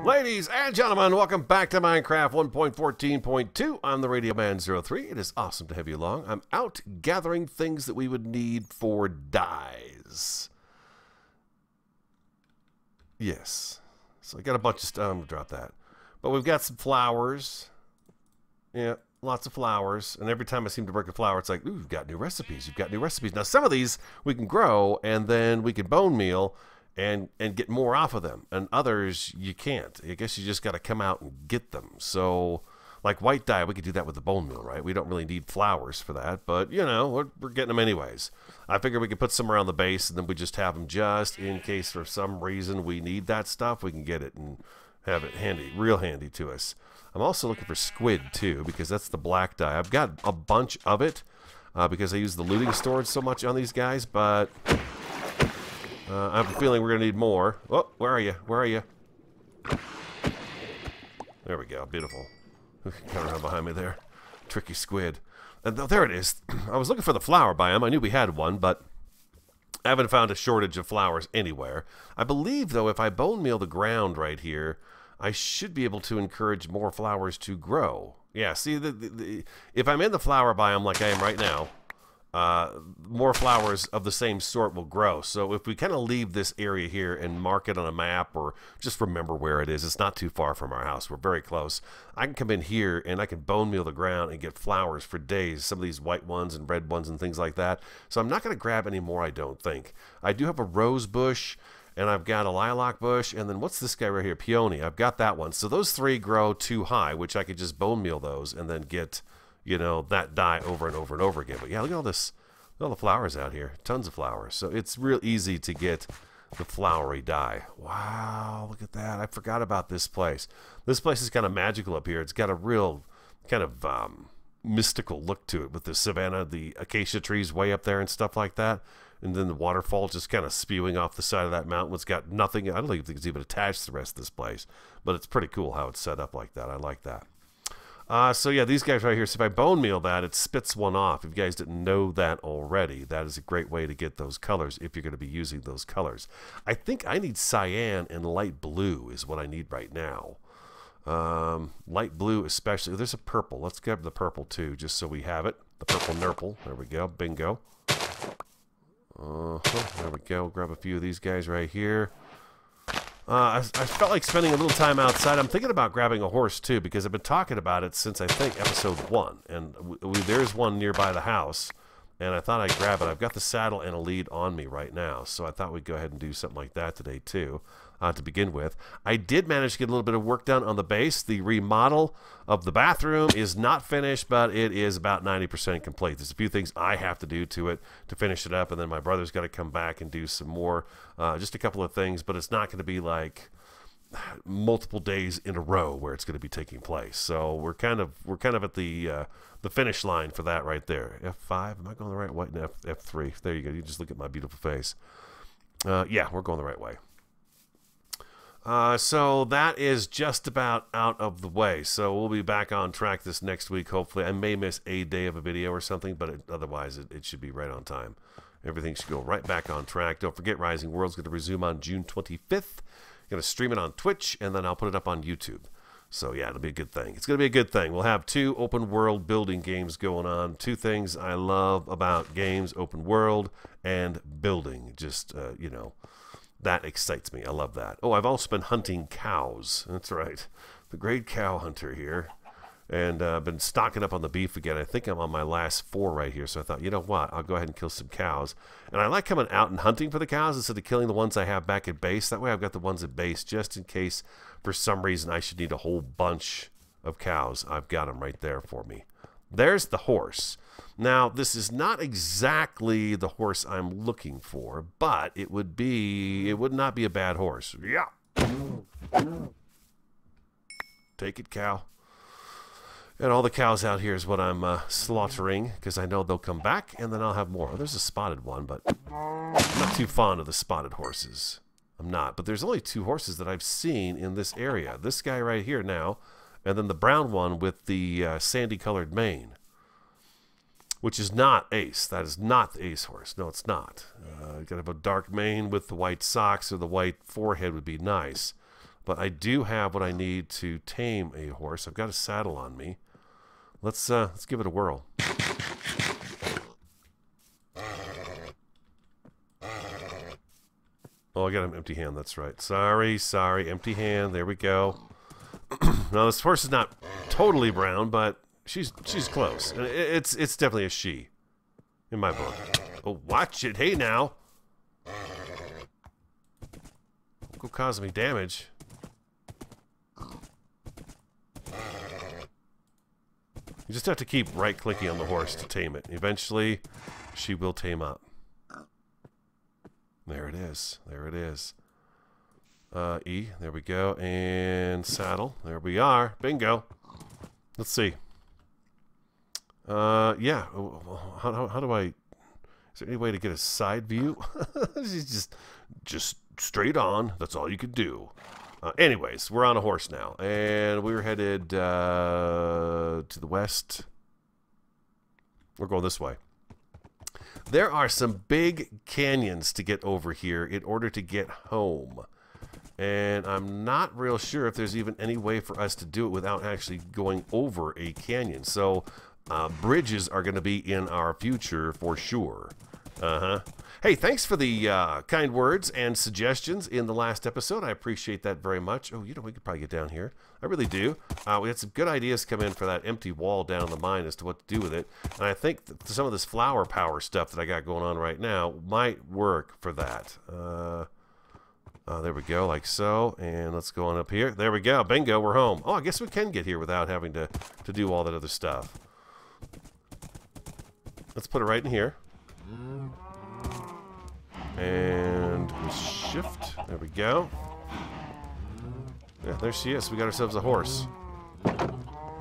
Ladies and gentlemen, welcome back to Minecraft 1.14.2. I'm the Radio Man 03. It is awesome to have you along. I'm out gathering things that we would need for dyes. Yes. So I got a bunch of stuff. I'm going to drop that. But we've got some flowers. Yeah, lots of flowers. And every time I seem to break a flower, it's like, ooh, you've got new recipes. You've got new recipes. Now, some of these we can grow, and then we can bone meal and get more off of them. And others, you can't. I guess you just got to come out and get them. So, like white dye, we could do that with the bone meal, right? We don't really need flowers for that. But, you know, we're getting them anyways. I figure we could put some around the base, and then we just have them just in case for some reason we need that stuff. We can get it and have it handy, real handy to us. I'm also looking for squid, too, because that's the black dye. I've got a bunch of it because I use the looting storage so much on these guys, but I have a feeling we're going to need more. Oh, where are you? Where are you? There we go. Beautiful. Kind of behind me there. Tricky squid. And there it is. I was looking for the flower biome. I knew we had one, but I haven't found a shortage of flowers anywhere. I believe, though, if I bone meal the ground right here, I should be able to encourage more flowers to grow. Yeah, see, if I'm in the flower biome like I am right now, more flowers of the same sort will grow. So if we kind of leave this area here and mark it on a map or just remember where it is, it's not too far from our house. We're very close. I can come in here and I can bone meal the ground and get flowers for days. Some of these white ones and red ones and things like that. So I'm not going to grab any more, I don't think. I do have a rose bush and I've got a lilac bush. And then what's this guy right here? Peony. I've got that one. So those three grow too high, which I could just bone meal those and then get, you know, that dye over and over and over again. But yeah, look at all this, look at all the flowers out here. Tons of flowers. So it's real easy to get the flowery dye. Wow, look at that. I forgot about this place. This place is kind of magical up here. It's got a real kind of mystical look to it with the savanna, the acacia trees way up there and stuff like that. And then the waterfall just kind of spewing off the side of that mountain. It's got nothing. I don't think it's even attached to the rest of this place. But it's pretty cool how it's set up like that. I like that. So yeah, these guys right here, so if I bone meal that, it spits one off. If you guys didn't know that already, that is a great way to get those colors if you're going to be using those colors. I think I need cyan and light blue is what I need right now. Light blue especially. There's a purple. Let's grab the purple too, just so we have it. The purple nurple. There we go. Bingo. There we go. Grab a few of these guys right here. I felt like spending a little time outside. I'm thinking about grabbing a horse, too, because I've been talking about it since, I think, episode 1. And there's one nearby the house, and I thought I'd grab it. I've got the saddle and a lead on me right now, so I thought we'd go ahead and do something like that today, too, to begin with. I did manage to get a little bit of work done on the base. The remodel of the bathroom is not finished, but it is about 90% complete. There's a few things I have to do to it to finish it up, and then my brother's got to come back and do some more, just a couple of things, but it's not going to be like multiple days in a row where it's going to be taking place. So we're kind of at the finish line for that right there. F5, am I going the right way? No, F3. There you go. You just look at my beautiful face. Yeah, we're going the right way. So that is just about out of the way. So we'll be back on track this next week, hopefully. I may miss a day of a video or something, but otherwise it should be right on time. Everything should go right back on track. Don't forget, Rising World's going to resume on June 25th. Going to stream it on Twitch, and then I'll put it up on YouTube. So yeah, it'll be a good thing. It's going to be a good thing. We'll have 2 open world building games going on. 2 things I love about games, open world and building. Just, you know, that excites me. I love that. Oh, I've also been hunting cows. That's right. The great cow hunter here. And I've been stocking up on the beef again. I think I'm on my last 4 right here. So I thought, you know what? I'll go ahead and kill some cows. And I like coming out and hunting for the cows instead of killing the ones I have back at base. That way I've got the ones at base just in case for some reason I should need a whole bunch of cows. I've got them right there for me. There's the horse. Now, this is not exactly the horse I'm looking for, but it would not be a bad horse. Yeah. Take it, cow. And all the cows out here is what I'm slaughtering, because I know they'll come back, and then I'll have more. Oh, there's a spotted one, but I'm not too fond of the spotted horses. I'm not. But there's only 2 horses that I've seen in this area. This guy right here now, and then the brown one with the sandy-colored mane, which is not Ace. That is not the Ace horse. No, it's not. You got to have a dark mane with the white socks, or the white forehead would be nice. But I do have what I need to tame a horse. I've got a saddle on me. Let's give it a whirl. Oh, I got an empty hand. That's right. Sorry, empty hand. There we go. Now this horse is not totally brown, but she's close. It's definitely a she, in my book. Oh, watch it! Hey now, don't go cause me damage. You just have to keep right-clicking on the horse to tame it. Eventually, she will tame up. There it is. There it is. E. There we go. And saddle. There we are. Bingo. Let's see. Yeah. How do I... Is there any way to get a side view? just straight on. That's all you could do. Anyways, we're on a horse now. And we're headed to the west. We're going this way. There are some big canyons to get over here in order to get home. And I'm not real sure if there's even any way for us to do it without actually going over a canyon. So bridges are going to be in our future for sure. Hey, thanks for the kind words and suggestions in the last episode. I appreciate that very much. Oh, you know, we could probably get down here. I really do. We had some good ideas come in for that empty wall down in the mine as to what to do with it. And I think that some of this flower power stuff that I got going on right now might work for that. There we go, like so. And let's go on up here. There we go. Bingo, we're home. Oh, I guess we can get here without having to do all that other stuff. Let's put it right in here. And shift. There we go. Yeah, there she is. We got ourselves a horse.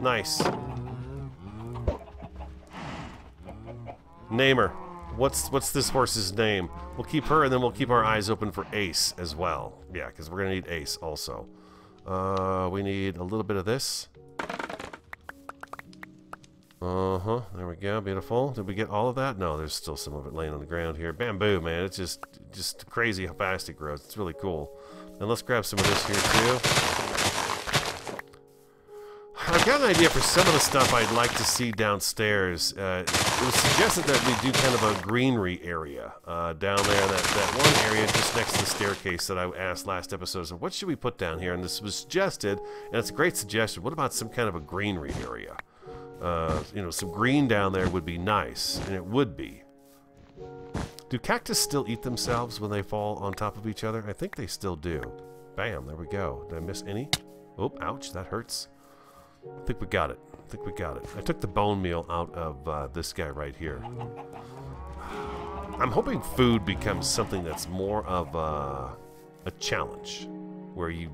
Nice. Name her. What's this horse's name? We'll keep her, and then we'll keep our eyes open for Ace as well. Yeah, because we're gonna need Ace also. We need a little bit of this. There we go. Beautiful. Did we get all of that? No, there's still some of it laying on the ground here. Bamboo, man. It's just crazy how fast it grows. It's really cool. And let's grab some of this here, too. I've got an idea for some of the stuff I'd like to see downstairs. It was suggested that we do kind of a greenery area down there. That one area just next to the staircase that I asked last episode. So what should we put down here? And this was suggested, and it's a great suggestion. What about some kind of a greenery area? You know, some green down there would be nice, and it would be. Do cactus still eat themselves when they fall on top of each other? I think they still do. Bam, there we go. Did I miss any? Oh, ouch, that hurts. I think we got it. I think we got it. I took the bone meal out of this guy right here. I'm hoping food becomes something that's more of a challenge, where you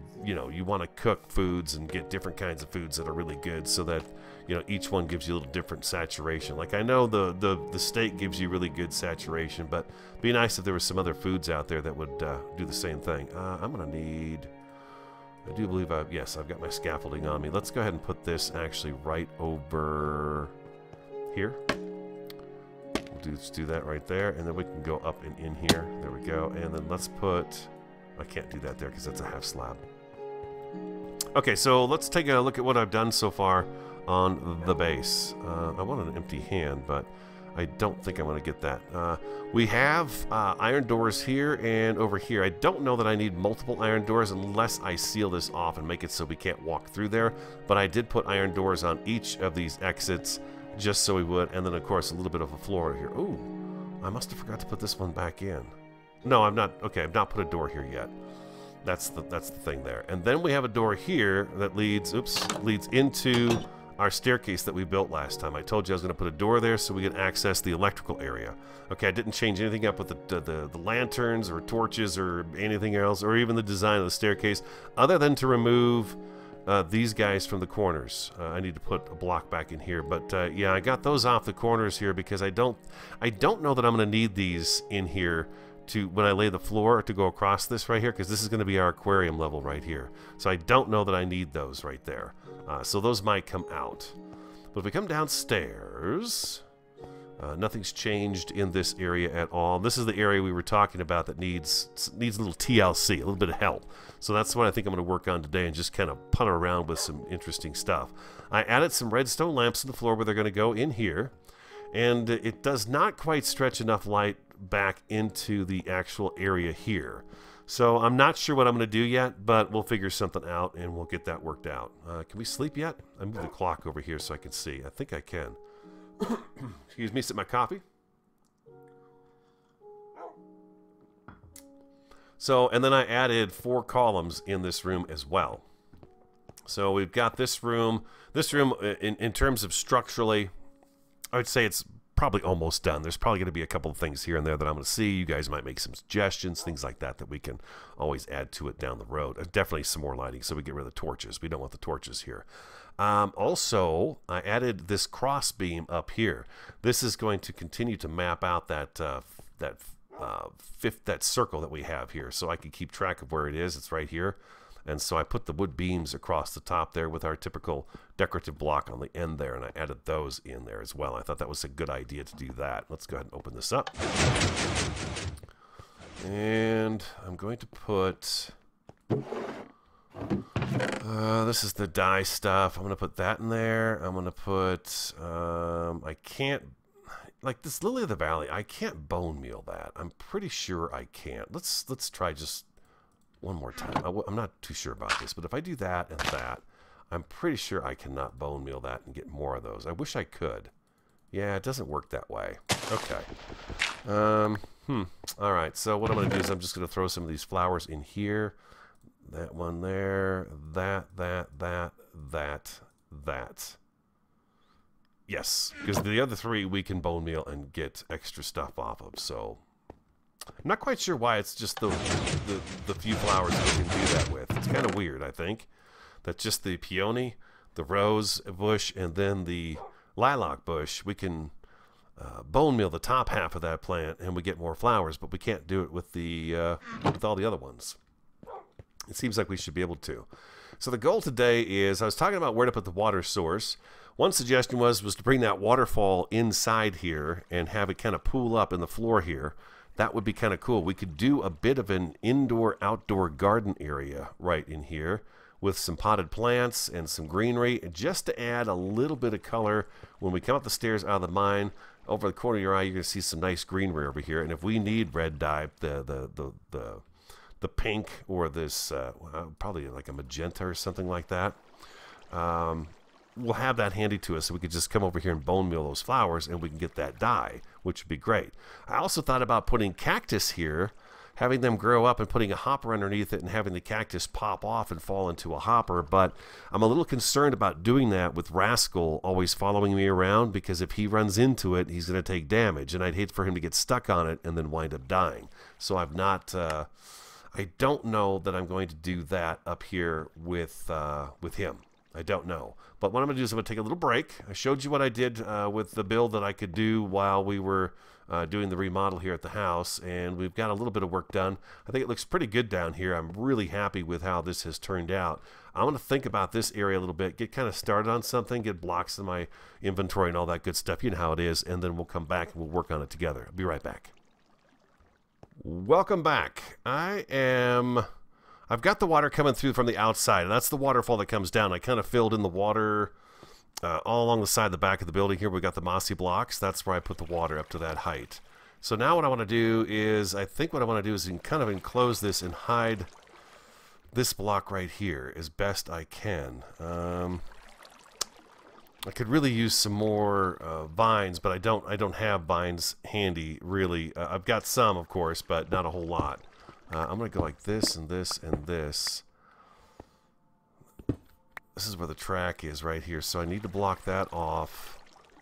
want to cook foods and get different kinds of foods that are really good, so that each one gives you a little different saturation. Like I know the steak gives you really good saturation, but it'd be nice if there was some other foods out there that would do the same thing. I'm gonna need. I do believe yes, I've got my scaffolding on me. Let's go ahead and put this actually right over here. Let's do that right there, and then we can go up and in here. There we go. And then let's put. I can't do that there because that's a half slab. Okay, so let's take a look at what I've done so far on the base. I want an empty hand, but I don't think I'm going to get that. We have iron doors here and over here. I don't know that I need multiple iron doors unless I seal this off and make it so we can't walk through there, but I did put iron doors on each of these exits just so we would, and then of course a little bit of a floor here. Ooh, I must have forgot to put this one back in. No, I'm not. Okay, I've not put a door here yet. That's the thing there. And then we have a door here that leads into our staircase that we built last time. I told you I was going to put a door there so we can access the electrical area. Okay, I didn't change anything up with the lanterns or torches or anything else, or even the design of the staircase, other than to remove these guys from the corners. I need to put a block back in here, but yeah, I got those off the corners here because I don't know that I'm going to need these in here when I lay the floor to go across this right here, because this is going to be our aquarium level right here. So I don't know that I need those right there. So those might come out. But if we come downstairs, Nothing's changed in this area at all. This is the area we were talking about that needs a little TLC, a little bit of help. So that's what I think I'm going to work on today and just kind of putter around with some interesting stuff. I added some redstone lamps on the floor where they're going to go in here. And it does not quite stretch enough light back into the actual area here. So I'm not sure what I'm going to do yet, but we'll figure something out and we'll get that worked out. Can we sleep yet? I moved the clock over here so I can see. I think I can. Excuse me, sip my coffee. So, and then I added 4 columns in this room as well. So we've got this room. This room, in terms of structurally, I would say it's probably almost done. There's probably going to be a couple of things here and there that I'm going to see. You guys might make some suggestions, things like that, that we can always add to it down the road. Definitely some more lighting so we get rid of the torches. We don't want the torches here. Also, I added this cross beam up here. This is going to continue to map out that that circle that we have here, so I can keep track of where it is. It's right here. And so I put the wood beams across the top there with our typical decorative block on the end there, and I added those in there as well. I thought that was a good idea to do that. Let's go ahead and open this up. And I'm going to put... this is the dye stuff. I'm going to put that in there. I'm going to put... I can't... Like this Lily of the Valley, I can't bone meal that. I'm pretty sure I can't. Let's try just... one more time. I'm not too sure about this, but if I do that and that, I'm pretty sure I cannot bone meal that and get more of those. I wish I could. Yeah, it doesn't work that way. Okay. All right, so what I'm going to do is I'm just going to throw some of these flowers in here. That one there. That. Yes, because the other 3 we can bone meal and get extra stuff off of, so... I'm not quite sure why it's just the few flowers that we can do that with. It's kind of weird, I think. That just the peony, the rose bush, and then the lilac bush, we can bone meal the top half of that plant and we get more flowers, but we can't do it with with all the other ones. It seems like we should be able to. So the goal today is, I was talking about where to put the water source. One suggestion was to bring that waterfall inside here and have it kind of pool up in the floor here. That would be kind of cool. We could do a bit of an indoor-outdoor garden area right in here with some potted plants and some greenery, just to add a little bit of color. When we come up the stairs out of the mine, over the corner of your eye, you're going to see some nice greenery over here. And if we need red dye, the pink or this, probably like a magenta or something like that, we'll have that handy to us, so we could just come over here and bone meal those flowers and we can get that dye, which would be great. I also thought about putting cactus here, having them grow up and putting a hopper underneath it and having the cactus pop off and fall into a hopper, but I'm a little concerned about doing that with Rascal always following me around, because if he runs into it, he's going to take damage, and I'd hate for him to get stuck on it and then wind up dying. So I've not... I don't know that I'm going to do that up here with him. I don't know. But what I'm going to do is I'm going to take a little break. I showed you what I did with the build that I could do while we were doing the remodel here at the house, and we've got a little bit of work done. I think it looks pretty good down here. I'm really happy with how this has turned out. I'm going to think about this area a little bit, get kind of started on something, get blocks in my inventory and all that good stuff. You know how it is, and then we'll come back and we'll work on it together. I'll be right back. Welcome back. I've got the water coming through from the outside, and that's the waterfall that comes down. I kind of filled in the water all along the side, the back of the building here. We got the mossy blocks. That's where I put the water up to that height. So now what I want to do is, I think what I want to do is kind of enclose this and hide this block right here as best I can. I could really use some more vines, but I don't have vines handy, really. I've got some, of course, but not a whole lot. I'm going to go like this and this and this. This is where the track is right here, so I need to block that off.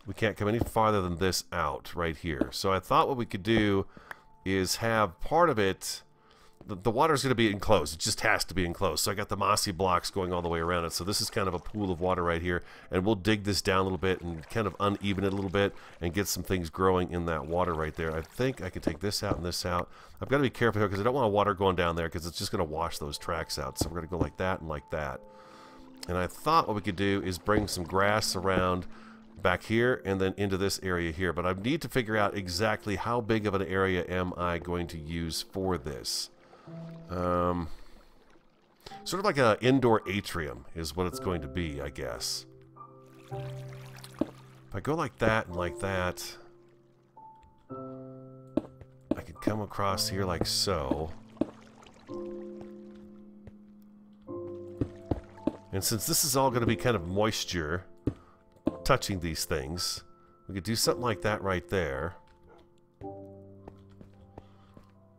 We can't come any farther than this out right here. So I thought what we could do is have part of it... The water's going to be enclosed. It just has to be enclosed. So I got the mossy blocks going all the way around it. So this is kind of a pool of water right here. And we'll dig this down a little bit and kind of uneven it a little bit and get some things growing in that water right there. I think I can take this out and this out. I've got to be careful here because I don't want water going down there because it's just going to wash those tracks out. So we're going to go like that and like that. And I thought what we could do is bring some grass around back here and then into this area here. But I need to figure out exactly how big of an area am I going to use for this. Sort of like an indoor atrium is what it's going to be, I guess. If I go like that and like that, I could come across here like so. And since this is all going to be kind of moisture touching these things, we could do something like that right there.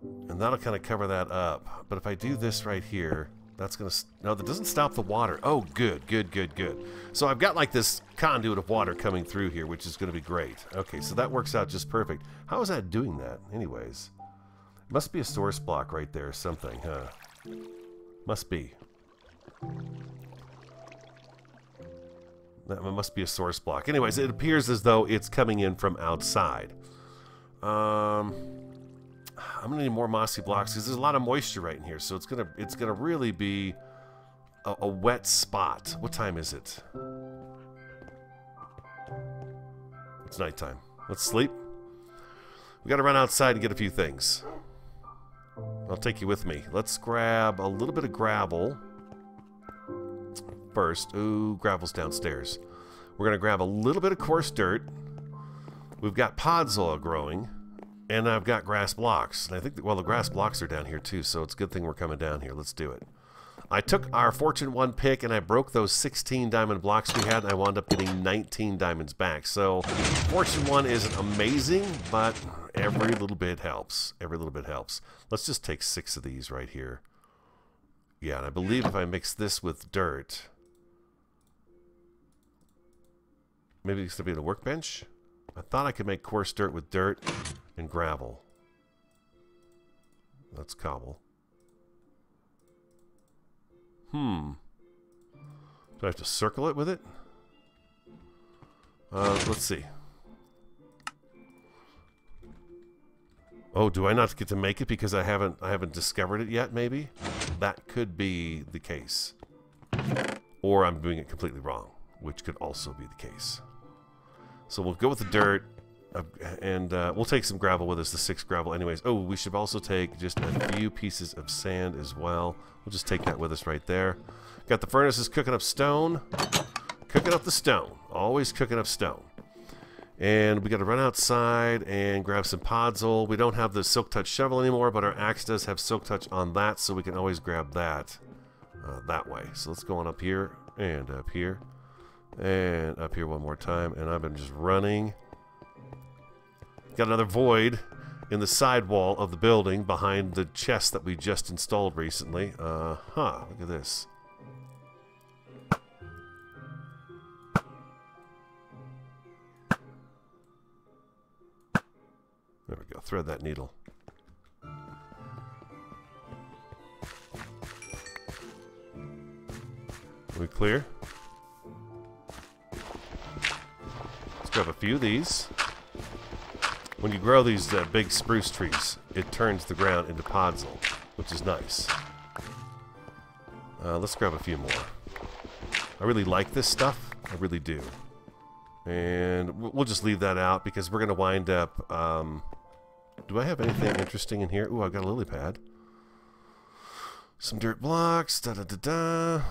And that'll kind of cover that up. But if I do this right here, that's going to... No, that doesn't stop the water. Oh, good, good, good, good. So I've got like this conduit of water coming through here, which is going to be great. Okay, so that works out just perfect. How is that doing that, anyways? Must be a source block right there or something, huh? Must be. That must be a source block. Anyways, it appears as though it's coming in from outside. I'm gonna need more mossy blocks because there's a lot of moisture right in here, so it's gonna really be a wet spot. What time is it? It's nighttime. Let's sleep. We gotta run outside and get a few things. I'll take you with me. Let's grab a little bit of gravel first. Ooh, gravel's downstairs. We're gonna grab a little bit of coarse dirt. We've got podzol growing. And I've got grass blocks. And I think, well, the grass blocks are down here too, so it's a good thing we're coming down here. Let's do it. I took our Fortune 1 pick and I broke those 16 diamond blocks we had, and I wound up getting 19 diamonds back. So Fortune 1 isn't amazing, but every little bit helps. Every little bit helps. Let's just take 6 of these right here. Yeah, and I believe if I mix this with dirt, maybe it's going to be the workbench. I thought I could make coarse dirt with dirt and gravel. That's cobble. Do I have to circle it with it? Let's see. Oh, do I not get to make it because I haven't discovered it yet, maybe? That could be the case. Or I'm doing it completely wrong, which could also be the case. So we'll go with the dirt. And we'll take some gravel with us, the 6 gravel anyways. Oh, we should also take just a few pieces of sand as well. We'll just take that with us right there. Got the furnaces cooking up stone. Cooking up the stone. Always cooking up stone. And we got to run outside and grab some podzol. We don't have the silk touch shovel anymore, but our axe does have silk touch on that, so we can always grab that that way. So let's go on up here and up here. And up here one more time. And I've been just running. Got another void in the side wall of the building behind the chest that we just installed recently. Look at this. There we go. Thread that needle. Are we clear? Let's grab a few of these. When you grow these big spruce trees, it turns the ground into podzol, which is nice. Let's grab a few more. I really like this stuff. I really do. And we'll just leave that out because we're going to wind up... do I have anything interesting in here? Ooh, I've got a lily pad. Some dirt blocks. Da-da-da-da.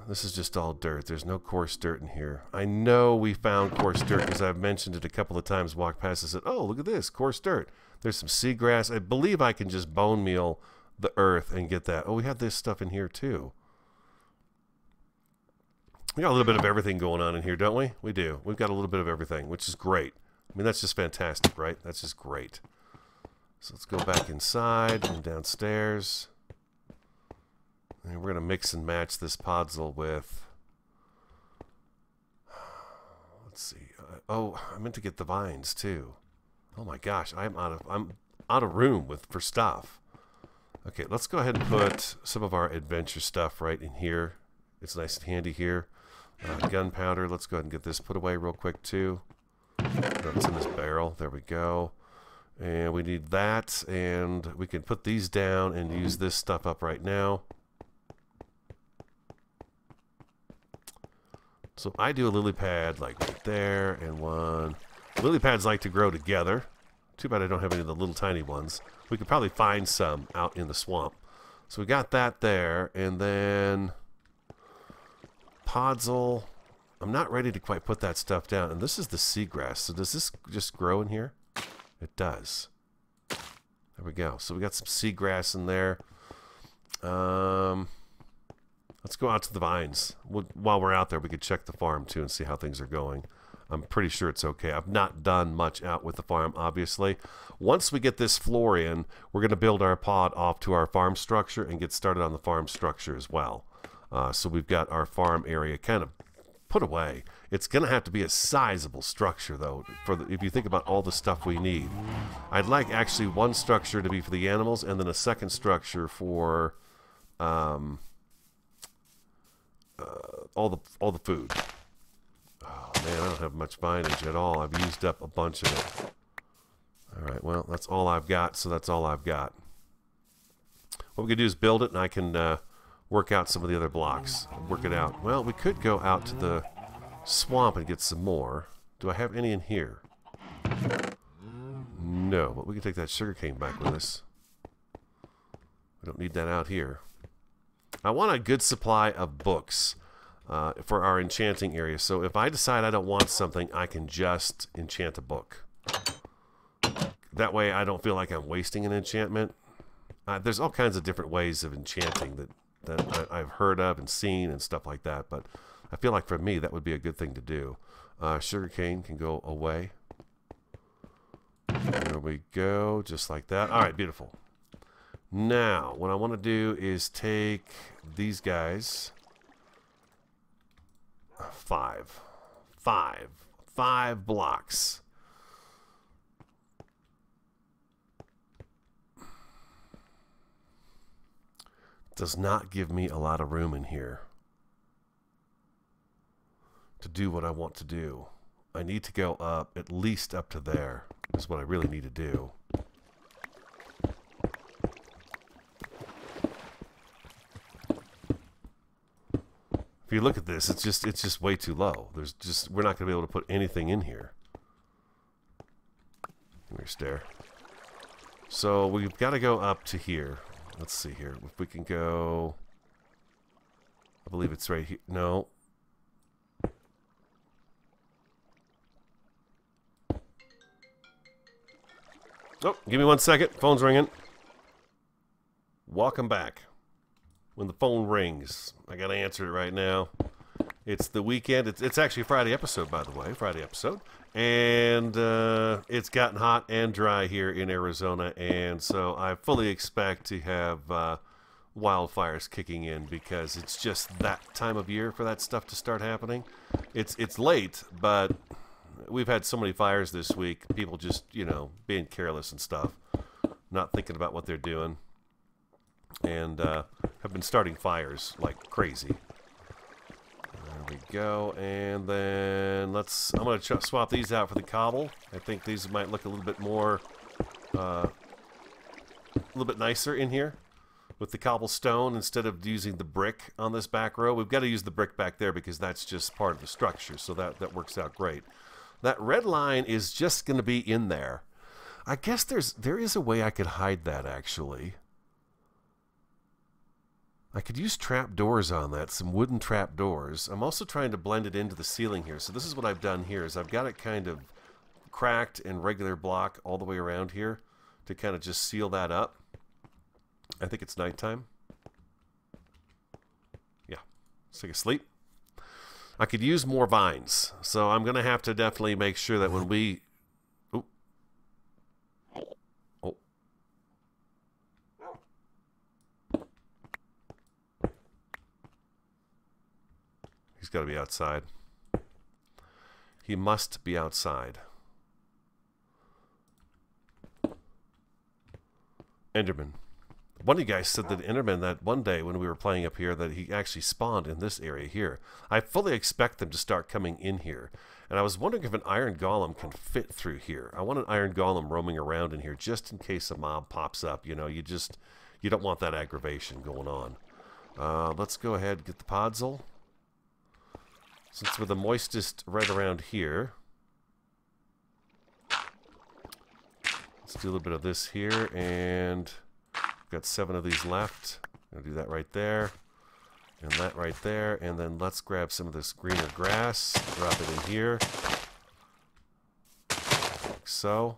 This is just all dirt. There's no coarse dirt in here. I know we found coarse dirt because I've mentioned it a couple of times, walked past and said, oh, look at this, coarse dirt. There's some seagrass. I believe I can just bone meal the earth and get that. Oh, we have this stuff in here too. We got a little bit of everything going on in here, don't we? We do. We've got a little bit of everything, which is great. I mean, that's just fantastic, right? That's just great. So let's go back inside and downstairs. And we're going to mix and match this podzol with... Let's see. Oh, I meant to get the vines, too. Oh my gosh, I'm out of room for stuff. Okay, let's go ahead and put some of our adventure stuff right in here. It's nice and handy here. Gunpowder, let's go ahead and get this put away real quick, too. It's in this barrel. There we go. And we need that, and we can put these down and use this stuff up right now. So I do a lily pad like right there and one. Lily pads like to grow together. Too bad I don't have any of the little tiny ones. We could probably find some out in the swamp. So we got that there, and then podzol. I'm not ready to quite put that stuff down. And this is the seagrass. So does this just grow in here? It does. There we go. So we got some seagrass in there. Let's go out to the vines. While we're out there, we could check the farm too and see how things are going. I'm pretty sure it's okay. I've not done much out with the farm, obviously. Once we get this floor in, we're going to build our pod off to our farm structure and get started on the farm structure as well. So we've got our farm area kind of put away. It's going to have to be a sizable structure, though, if you think about all the stuff we need. I'd like actually one structure to be for the animals and then a second structure for all the food. Oh, man, I don't have much vinage at all. I've used up a bunch of it. All right, well, that's all I've got, so that's all I've got. What we can do is build it, and I can work out some of the other blocks. Work it out. Well, we could go out to the swamp and get some more. Do I have any in here? No, but we can take that sugarcane back with us. We don't need that out here. I want a good supply of books for our enchanting area. So if I decide I don't want something, I can just enchant a book. That way I don't feel like I'm wasting an enchantment. There's all kinds of different ways of enchanting that I've heard of and seen and stuff like that. But I feel like for me that would be a good thing to do. Sugarcane can go away. There we go. Just like that. All right, beautiful. Now, what I want to do is take these guys. Five blocks. Does not give me a lot of room in here to do what I want to do. I need to go up, at least up to there. Is what I really need to do. If you look at this, it's just way too low. We're not going to be able to put anything in here. Come here, stair. So we've got to go up to here. Let's see here. If we can go, I believe it's right here. No. Oh, give me 1 second. Phone's ringing. Welcome back. When the phone rings, I gotta answer it right now. It's the weekend. It's actually a Friday episode, by the way. Friday episode. And it's gotten hot and dry here in Arizona. And so I fully expect to have wildfires kicking in because it's just that time of year for that stuff to start happening. It's late, but we've had so many fires this week. People just, being careless and stuff. Not thinking about what they're doing. And have been starting fires like crazy. There we go. And then I'm going to swap these out for the cobble. I think these might look a little bit more, a little bit nicer in here with the cobblestone instead of using the brick on this back row. We've got to use the brick back there because that's just part of the structure. So that works out great. That red line is just going to be in there. I guess there is a way I could hide that actually. I could use trap doors on that, some wooden trap doors. I'm also trying to blend it into the ceiling here. So this is what I've done here is I've got it kind of cracked and regular block all the way around here to kind of just seal that up. I think it's nighttime. Yeah, let's take a sleep. I could use more vines. So I'm going to have to definitely make sure that when we... He's got to be outside. He must be outside. Enderman. One of you guys said that Enderman that one day when we were playing up here that he actually spawned in this area here. I fully expect them to start coming in here. And I was wondering if an iron golem can fit through here. I want an iron golem roaming around in here just in case a mob pops up. You don't want that aggravation going on. Let's go ahead and get the podzol. Since we're the moistest right around here, let's do a little bit of this here, and we've got 7 of these left. I'm gonna do that right there, and that right there, and then let's grab some of this greener grass, drop it in here, like so.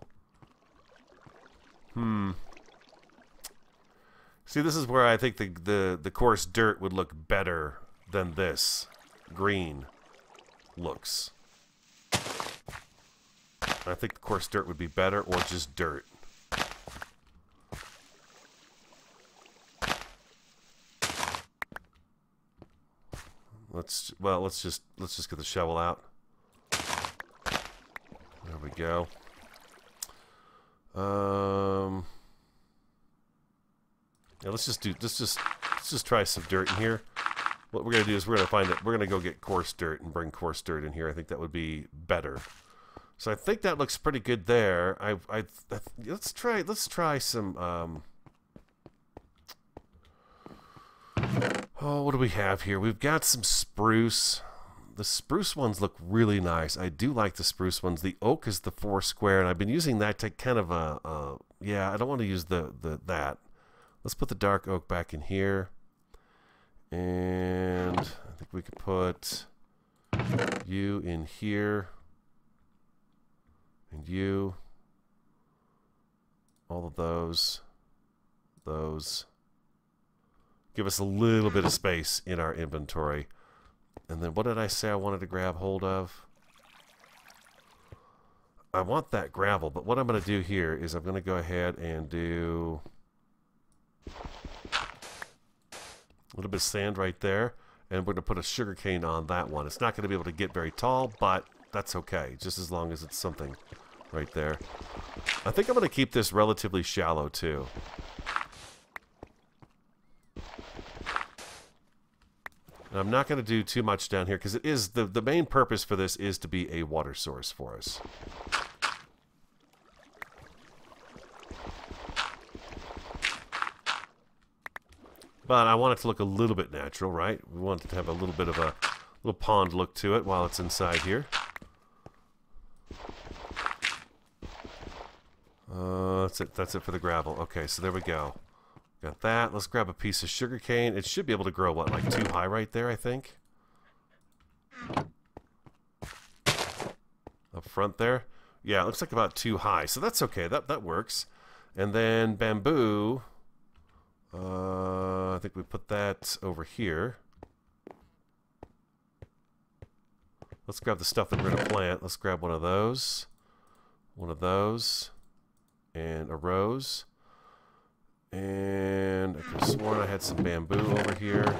See, this is where I think the coarse dirt would look better than this green looks. I think the coarse dirt would be better, or just dirt. Let's just get the shovel out. There we go. Yeah, let's just try some dirt in here. What we're gonna do is we're gonna go get coarse dirt and bring coarse dirt in here. I think that would be better. So I think that looks pretty good there. Let's try some. Oh, what do we have here? We've got some spruce. The spruce ones look really nice. I do like the spruce ones. The oak is the 4 square, and I've been using that to kind of yeah, I don't want to use that. Let's put the dark oak back in here. And I think we could put you in here. And you. All of those. Those. Give us a little bit of space in our inventory. And then what did I say I wanted to grab hold of? I want that gravel, but what I'm going to do here is I'm going to go ahead and do a little bit of sand right there, and we're going to put a sugar cane on that one. It's not going to be able to get very tall, but that's okay, just as long as it's something right there. I think I'm going to keep this relatively shallow too. And I'm not going to do too much down here because it is the main purpose for this is to be a water source for us. But I want it to look a little bit natural, right? We want it to have a little bit of a little pond look to it while it's inside here. That's it for the gravel. Okay, so there we go. Got that. Let's grab a piece of sugar cane. It should be able to grow, what, like 2 high right there, I think? Up front there. Yeah, it looks like about 2 high. So that's okay. That works. And then bamboo. I think we put that over here. Let's grab the stuff that we're going to plant. Let's grab one of those. One of those. And a rose. And I could have sworn I had some bamboo over here.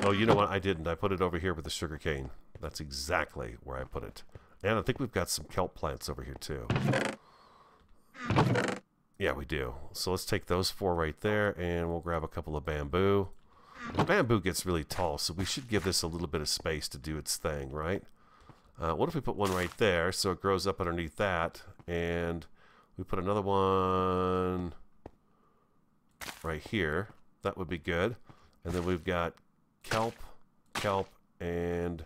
Oh, you know what? I didn't. I put it over here with the sugar cane. That's exactly where I put it. And I think we've got some kelp plants over here too. Yeah, we do. So let's take those 4 right there, and we'll grab a couple of bamboo. The bamboo gets really tall, so we should give this a little bit of space to do its thing, right? What if we put one right there so it grows up underneath that, and we put another one right here. That would be good. And then we've got kelp, and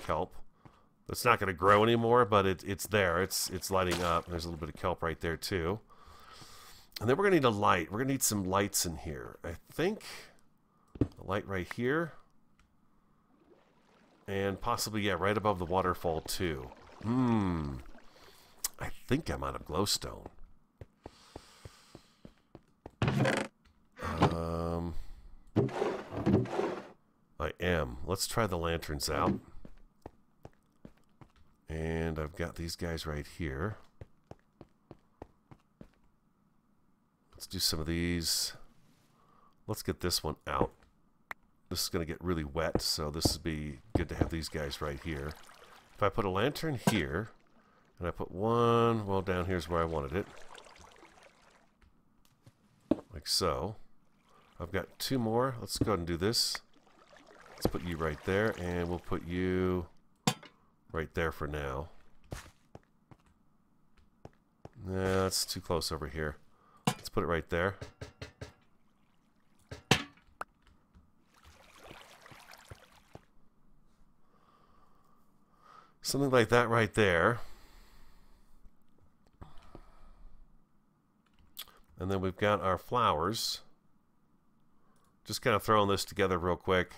kelp. It's not going to grow anymore, but it's there. It's lighting up. There's a little bit of kelp right there too. And then we're going to need a light. We're going to need some lights in here. I think a light right here. And possibly, yeah, right above the waterfall too. I think I'm out of glowstone. I am. Let's try the lanterns out. And I've got these guys right here. Let's do some of these. Let's get this one out. This is going to get really wet, so this would be good to have these guys right here. If I put a lantern here, and I put one, well, down here's where I wanted it. Like so. I've got 2 more. Let's go ahead and do this. Let's put you right there, and we'll put you right there for now. Nah, that's too close over here. Let's put it right there. Something like that right there. And then we've got our flowers. Just kind of throwing this together real quick.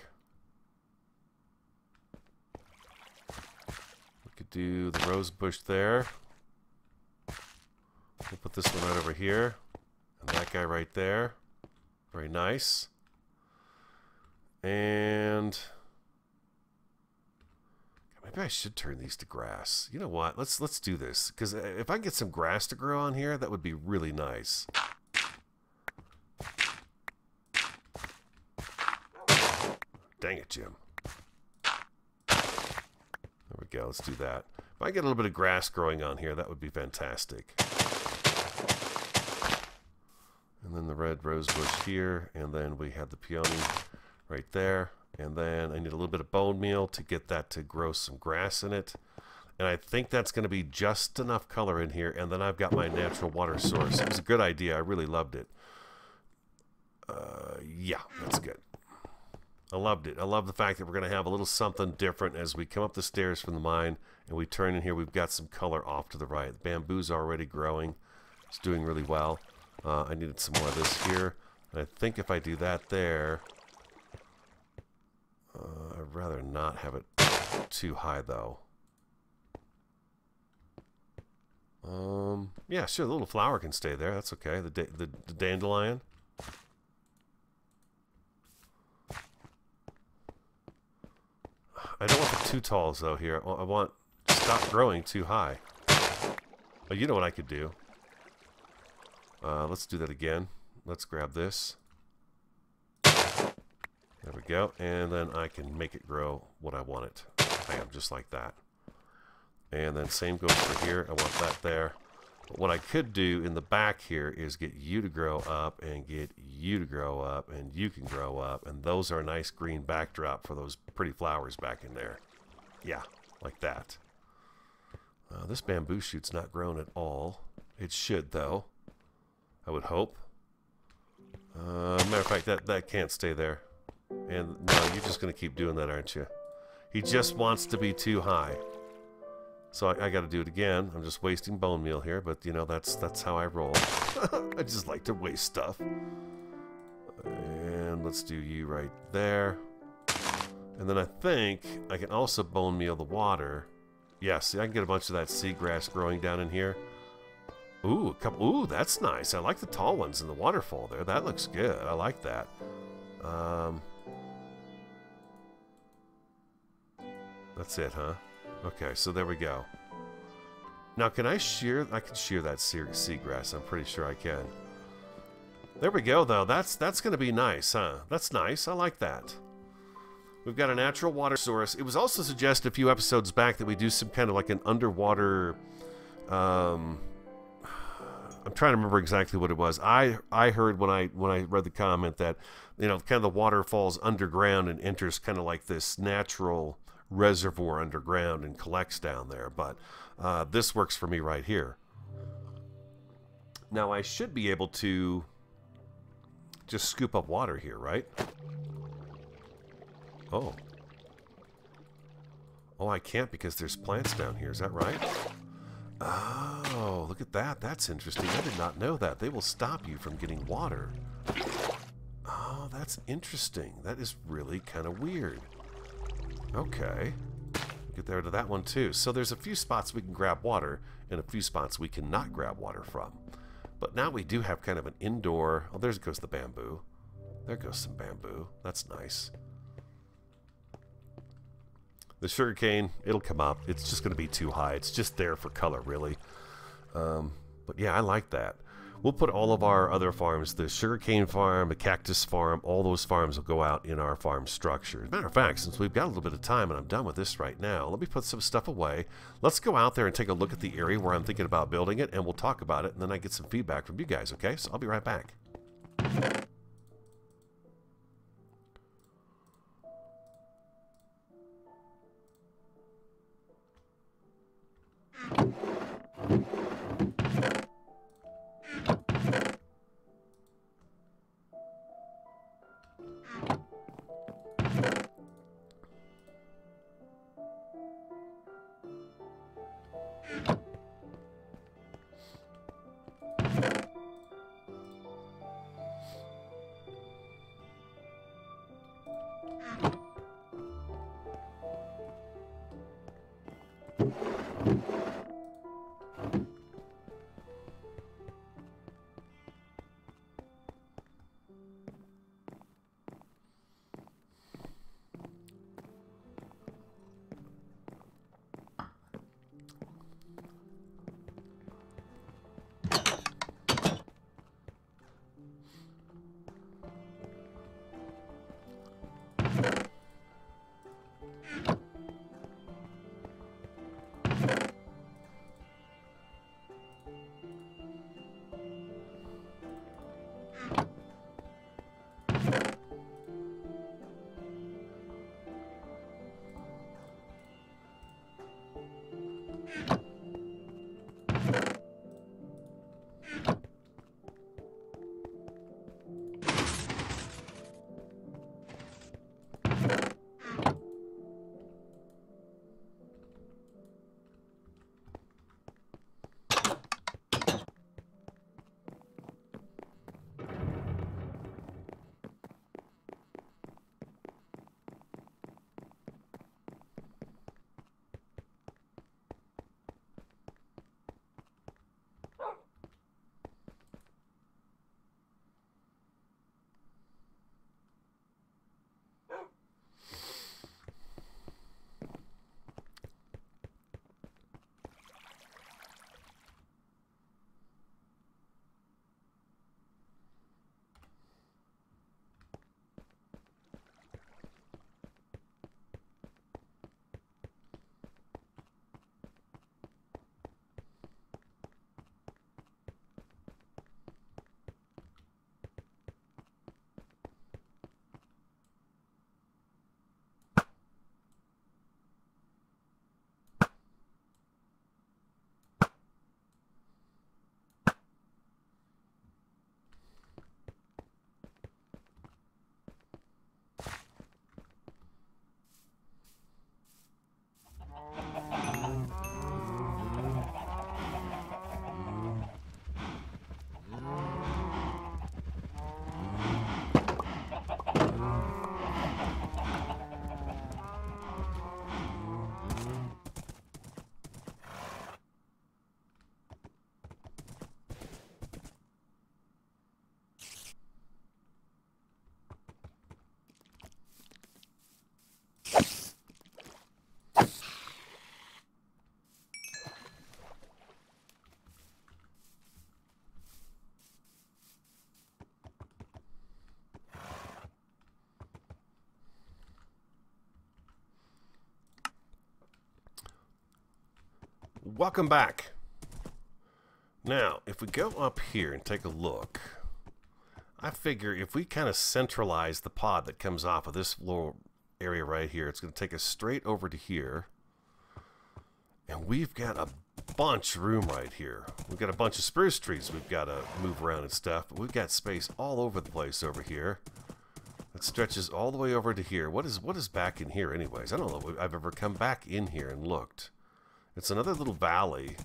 We could do the rose bush there. We'll put this one right over here. And that guy right there. Very nice. And maybe I should turn these to grass. You know what? Let's do this. Because if I get some grass to grow on here, that would be really nice. Dang it, Jim. There we go. Let's do that. If I get a little bit of grass growing on here, that would be fantastic. And then the red rose bush here. And then we have the peony right there. And then I need a little bit of bone meal to get that to grow some grass in it. And I think that's going to be just enough color in here. And then I've got my natural water source. It was a good idea. I really loved it. Yeah, that's good. I loved it. I love the fact that we're going to have a little something different as we come up the stairs from the mine and we turn in here. We've got some color off to the right. The bamboo's already growing. It's doing really well. I needed some more of this here. And I think if I do that there, I'd rather not have it too high though. Yeah, sure, the little flower can stay there. That's okay. The dandelion. I don't want the too talls though here. I want to stop growing too high. Oh, you know what I could do? Let's do that again. Let's grab this. There we go. And then I can make it grow what I want it. Bam, just like that. And then same goes for here. I want that there. But what I could do in the back here is get you to grow up and get you to grow up and you can grow up. And those are a nice green backdrop for those pretty flowers back in there. Yeah, like that. This bamboo shoot's not grown at all. It should, though. I would hope. Matter of fact, that can't stay there. And no, you're just going to keep doing that, aren't you? He just wants to be too high. So I got to do it again. I'm just wasting bone meal here, but you know that's how I roll. I just like to waste stuff. And let's do you right there. And then I think I can also bone meal the water. Yeah, see, I can get a bunch of that seagrass growing down in here. Ooh, a couple. Ooh, that's nice. I like the tall ones in the waterfall there. That looks good. I like that. That's it, huh? Okay, so there we go. Now, can I shear? I can shear that seagrass. I'm pretty sure I can. There we go, though. That's going to be nice, huh? That's nice. I like that. We've got a natural water source. It was also suggested a few episodes back that we do some kind of like an underwater... I'm trying to remember exactly what it was. I heard when I read the comment that, you know, kind of the water falls underground and enters kind of like this natural reservoir underground and collects down there, but this works for me right here. Now I should be able to just scoop up water here, right? Oh, I can't because there's plants down here. Is that right? Oh, look at that. That's interesting. I did not know that. They will stop you from getting water. Oh, that's interesting. That is really kind of weird. Okay. Get there to that one too. So there's a few spots we can grab water and a few spots we cannot grab water from. But now we do have kind of an indoor... Oh, there goes the bamboo. There goes some bamboo. That's nice. The sugarcane, it'll come up. It's just going to be too high. It's just there for color, really. But yeah, I like that. We'll put all of our other farms, the sugarcane farm, the cactus farm, all those farms will go out in our farm structure. As a matter of fact, since we've got a little bit of time and I'm done with this right now, let me put some stuff away. Let's go out there and take a look at the area where I'm thinking about building it, and we'll talk about it, and then I get some feedback from you guys, okay? So I'll be right back. Welcome back. Now, if we go up here and take a look, I figure if we kind of centralize the pod that comes off of this little area right here, it's going to take us straight over to here. And we've got a bunch of room right here. We've got a bunch of spruce trees we've got to move around and stuff, but we've got space all over the place over here. It stretches all the way over to here. What is back in here anyways? I don't know if I've ever come back in here and looked. It's another little valley.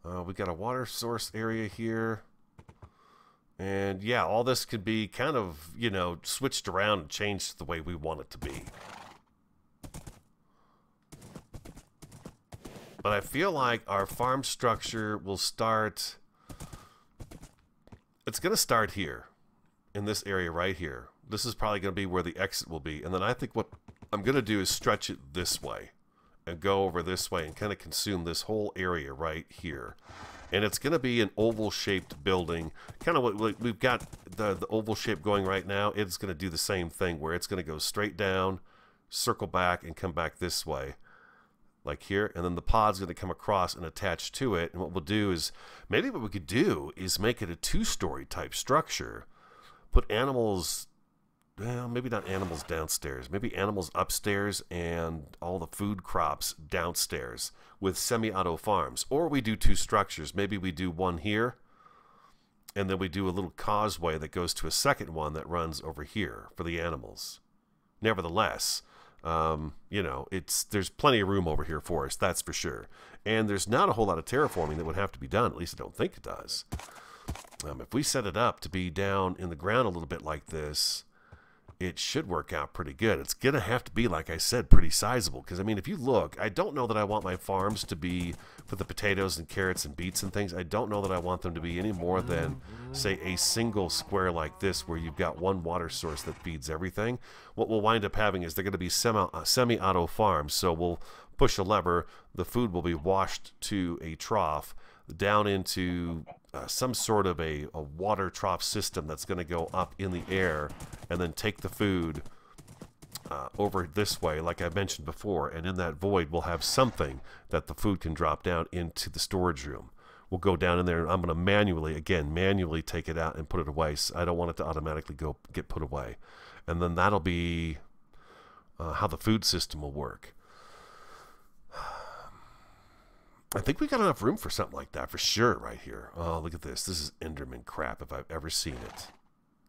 We got a water source area here. And yeah, all this could be kind of, you know, switched around and changed the way we want it to be. But I feel like our farm structure will start... It's going to start here. In this area right here. This is probably going to be where the exit will be. And then I think what I'm going to do is stretch it this way. And go over this way and kind of consume this whole area right here. And it's going to be an oval-shaped building. Kind of what we've got the oval shape going right now. It's going to do the same thing where it's going to go straight down, circle back, and come back this way. Like here. And then the pod's going to come across and attach to it. And what we'll do is, maybe what we could do is make it a two-story type structure. Put animals... Well, maybe not animals downstairs. Maybe animals upstairs and all the food crops downstairs with semi-auto farms. Or we do two structures. Maybe we do one here, and then we do a little causeway that goes to a second one that runs over here for the animals. Nevertheless, you know, there's plenty of room over here for us, that's for sure. And there's not a whole lot of terraforming that would have to be done. At least I don't think it does. If we set it up to be down in the ground a little bit like this... it should work out pretty good. It's going to have to be, like I said, pretty sizable. Because, I mean, if you look, I don't know that I want my farms to be, for the potatoes and carrots and beets and things, I don't know that I want them to be any more than, say, a single square like this where you've got one water source that feeds everything. What we'll wind up having is they're going to be semi-auto farms. So we'll push a lever, the food will be washed to a trough, down into some sort of a water trough system that's going to go up in the air and then take the food over this way, like I mentioned before. And in that void, we'll have something that the food can drop down into the storage room. We'll go down in there, and I'm going to manually take it out and put it away. So I don't want it to automatically get put away. And then that'll be how the food system will work. I think we got enough room for something like that for sure right here. Oh, look at this. This is Enderman crap if I've ever seen it.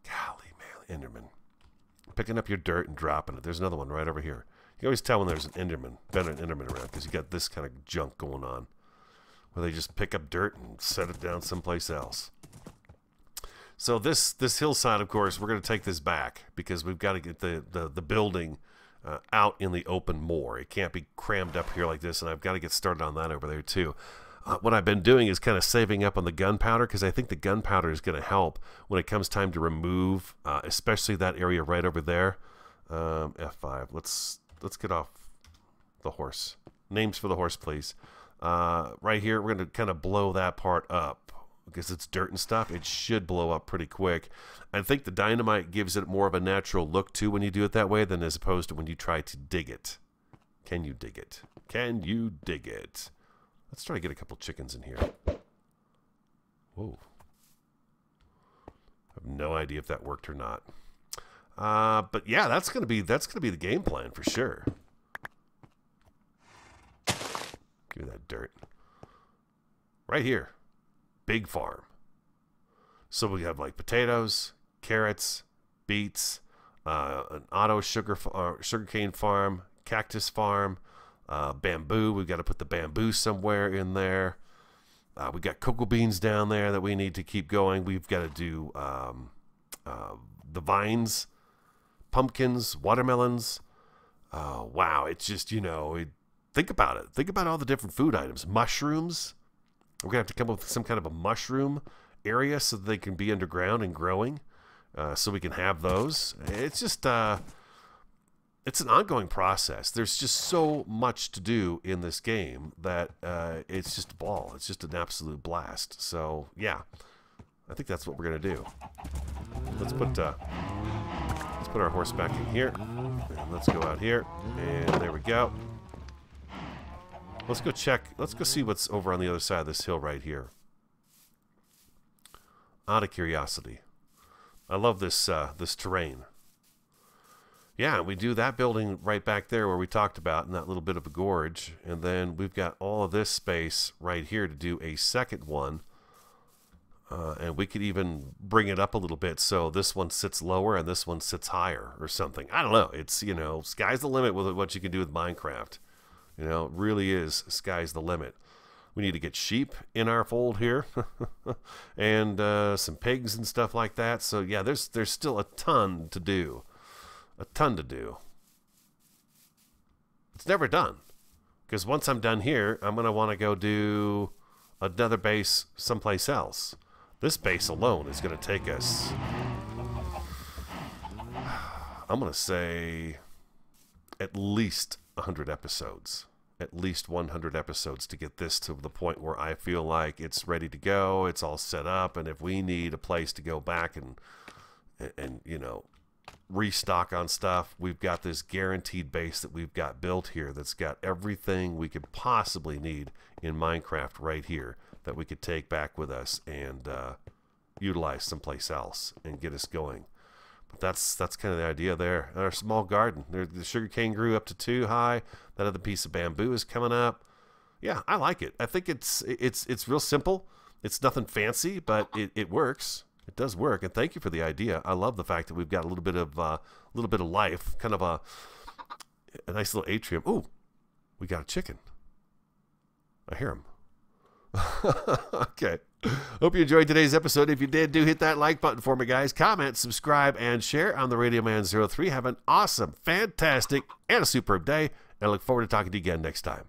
Golly, man, Enderman. Picking up your dirt and dropping it. There's another one right over here. You can always tell when there's an Enderman around because you got this kind of junk going on where they just pick up dirt and set it down someplace else. So this hillside, of course, we're going to take this back because we've got to get the building out in the open more. It can't be crammed up here like this, and I've got to get started on that over there too. What I've been doing is kind of saving up on the gunpowder because I think the gunpowder is going to help when it comes time to remove, especially that area right over there. F5. Let's get off the horse. Names for the horse, please. Right here, we're going to kind of blow that part up because it's dirt and stuff. It should blow up pretty quick. I think the dynamite gives it more of a natural look too when you do it that way than as opposed to when you try to dig it. Can you dig it? Can you dig it? Let's try to get a couple chickens in here. Whoa. I have no idea if that worked or not. But yeah, that's gonna be the game plan for sure. Give me that dirt. Right here. Big farm. So we have like potatoes, carrots, beets, an auto sugarcane farm, cactus farm, bamboo. We've got to put the bamboo somewhere in there. We got cocoa beans down there that we need to keep going. We've got to do the vines, pumpkins, watermelons. Wow, it's just, you know, think about it. Think about all the different food items. Mushrooms. We're going to have to come up with some kind of a mushroom area so that they can be underground and growing, so we can have those. It's just, it's an ongoing process. There's just so much to do in this game that it's just a ball. It's just an absolute blast. So, yeah, I think that's what we're going to do. Let's put our horse back in here. And let's go out here. And there we go. Let's go check. Let's go see what's over on the other side of this hill right here. Out of curiosity. I love this this terrain. Yeah, we do that building right back there where we talked about in that little bit of a gorge. And then we've got all of this space right here to do a second one. And we could even bring it up a little bit so this one sits lower and this one sits higher or something. I don't know. It's, you know, sky's the limit with what you can do with Minecraft. You know, it really is sky's the limit. We need to get sheep in our fold here and some pigs and stuff like that. So, yeah, there's still a ton to do. A ton to do. It's never done. Because once I'm done here, I'm going to want to go do another base someplace else. This base alone is going to take us, I'm going to say, at least 100 episodes. At least 100 episodes to get this to the point where I feel like it's ready to go, it's all set up, and if we need a place to go back and you know, restock on stuff, we've got this guaranteed base that we've got built here that's got everything we could possibly need in Minecraft right here that we could take back with us and utilize someplace else and get us going. But that's kind of the idea there. Our small garden. The sugarcane grew up to 2 high. That other piece of bamboo is coming up. Yeah, I like it. I think it's real simple. It's nothing fancy, but it works. It does work. And thank you for the idea. I love the fact that we've got a little bit of life, kind of a nice little atrium. Ooh, we got a chicken. I hear him. Okay. Hope you enjoyed today's episode. If you did, do hit that like button for me, guys. Comment, subscribe, and share. I'm the Radio Man 03. Have an awesome, fantastic, and a superb day. And I look forward to talking to you again next time.